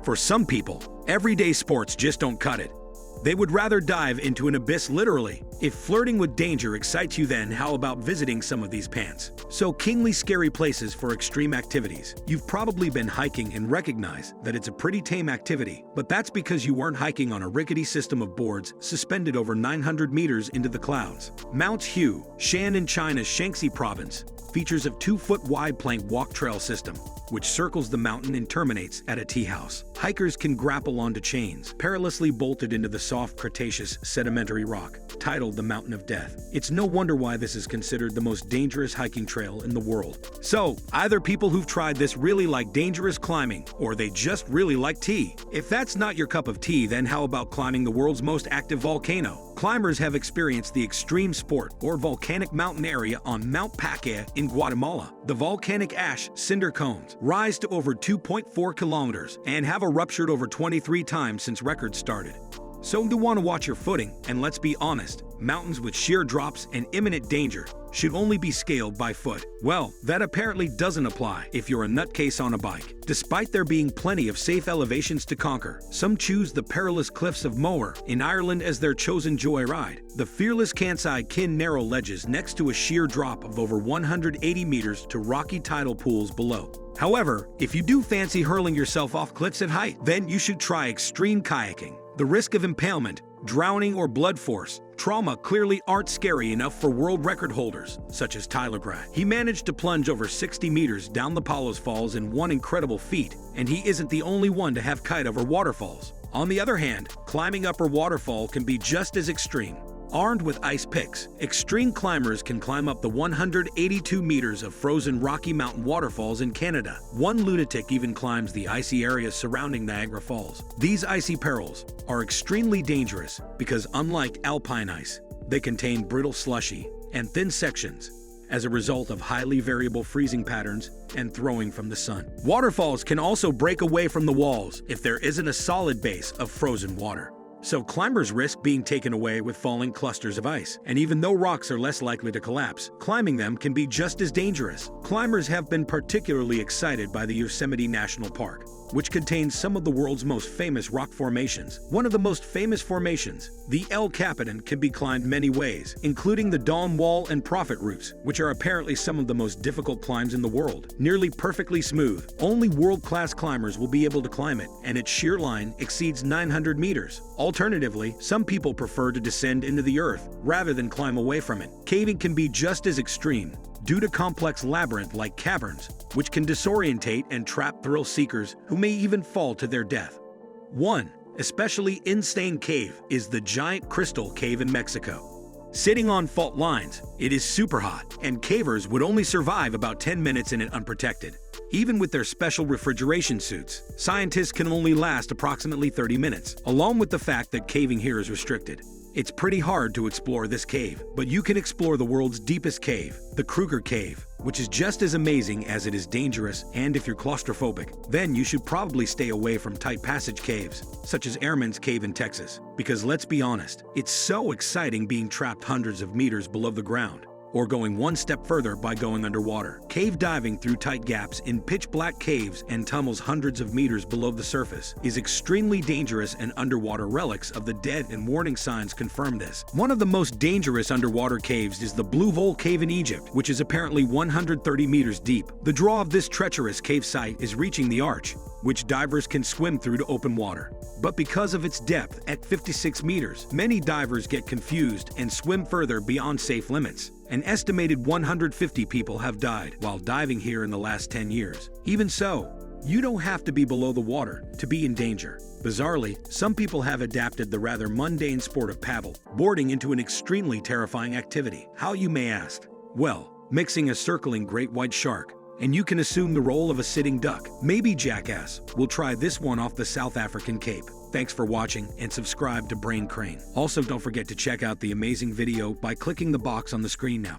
For some people, everyday sports just don't cut it. They would rather dive into an abyss literally. If flirting with danger excites you, then how about visiting some of these pants? So kingly scary places for extreme activities. You've probably been hiking and recognize that it's a pretty tame activity, but that's because you weren't hiking on a rickety system of boards suspended over 900 meters into the clouds. Mount Hu, Shan in China's Shaanxi province, features a 2-foot-wide plank walk trail system, which circles the mountain and terminates at a tea house. Hikers can grapple onto chains, perilously bolted into the soft Cretaceous sedimentary rock, titled the Mountain of Death. It's no wonder why this is considered the most dangerous hiking trail in the world. So, either people who've tried this really like dangerous climbing, or they just really like tea. If that's not your cup of tea, then how about climbing the world's most active volcano? Climbers have experienced the extreme sport or volcanic mountain area on Mount Pacaya in Guatemala. The volcanic ash cinder cones rise to over 2.4 kilometers and have erupted over 23 times since records started. So you want to watch your footing, and let's be honest, mountains with sheer drops and imminent danger should only be scaled by foot. Well, that apparently doesn't apply if you're a nutcase on a bike. Despite there being plenty of safe elevations to conquer, some choose the perilous cliffs of Moher in Ireland as their chosen joyride. The fearless can't kin narrow ledges next to a sheer drop of over 180 meters to rocky tidal pools below. However, if you do fancy hurling yourself off cliffs at height, then you should try extreme kayaking. The risk of impalement, drowning, or blood force trauma clearly aren't scary enough for world record holders, such as Tyler Gray. He managed to plunge over 60 meters down the Palo's falls in one incredible feat, and he isn't the only one to have kite over waterfalls. On the other hand, climbing up a waterfall can be just as extreme. Armed with ice picks, extreme climbers can climb up the 182 meters of frozen Rocky Mountain waterfalls in Canada. One lunatic even climbs the icy areas surrounding Niagara Falls. These icy perils are extremely dangerous because, unlike alpine ice, they contain brittle slushy and thin sections as a result of highly variable freezing patterns and throwing from the sun. Waterfalls can also break away from the walls if there isn't a solid base of frozen water. So climbers risk being taken away with falling clusters of ice. And even though rocks are less likely to collapse, climbing them can be just as dangerous. Climbers have been particularly excited by the Yosemite National Park, which contains some of the world's most famous rock formations. One of the most famous formations, the El Capitan, can be climbed many ways, including the Dawn Wall and Prophet routes, which are apparently some of the most difficult climbs in the world. Nearly perfectly smooth, only world-class climbers will be able to climb it, and its sheer line exceeds 900 meters. Alternatively, some people prefer to descend into the earth rather than climb away from it. Caving can be just as extreme, due to complex labyrinth-like caverns, which can disorientate and trap thrill seekers who may even fall to their death. One especially insane cave is the giant Crystal Cave in Mexico. Sitting on fault lines, it is super hot, and cavers would only survive about 10 minutes in it unprotected. Even with their special refrigeration suits, scientists can only last approximately 30 minutes, along with the fact that caving here is restricted. It's pretty hard to explore this cave, but you can explore the world's deepest cave, the Kruger cave, which is just as amazing as it is dangerous, and if you're claustrophobic, then you should probably stay away from tight passage caves, such as Airmen's cave in Texas, because let's be honest, it's so exciting being trapped hundreds of meters below the ground, or going one step further by going underwater. Cave diving through tight gaps in pitch-black caves and tunnels hundreds of meters below the surface is extremely dangerous, and underwater relics of the dead and warning signs confirm this. One of the most dangerous underwater caves is the Blue Hole Cave in Egypt, which is apparently 130 meters deep. The draw of this treacherous cave site is reaching the arch, which divers can swim through to open water. But because of its depth at 56 meters, many divers get confused and swim further beyond safe limits. An estimated 150 people have died while diving here in the last 10 years. Even so, you don't have to be below the water to be in danger. Bizarrely, some people have adapted the rather mundane sport of paddle boarding into an extremely terrifying activity. How, you may ask? Well, mixing a circling great white shark, and you can assume the role of a sitting duck. Maybe jackass will try this one off the South African Cape. Thanks for watching, and subscribe to CRAIN. Also, don't forget to check out the amazing video by clicking the box on the screen now.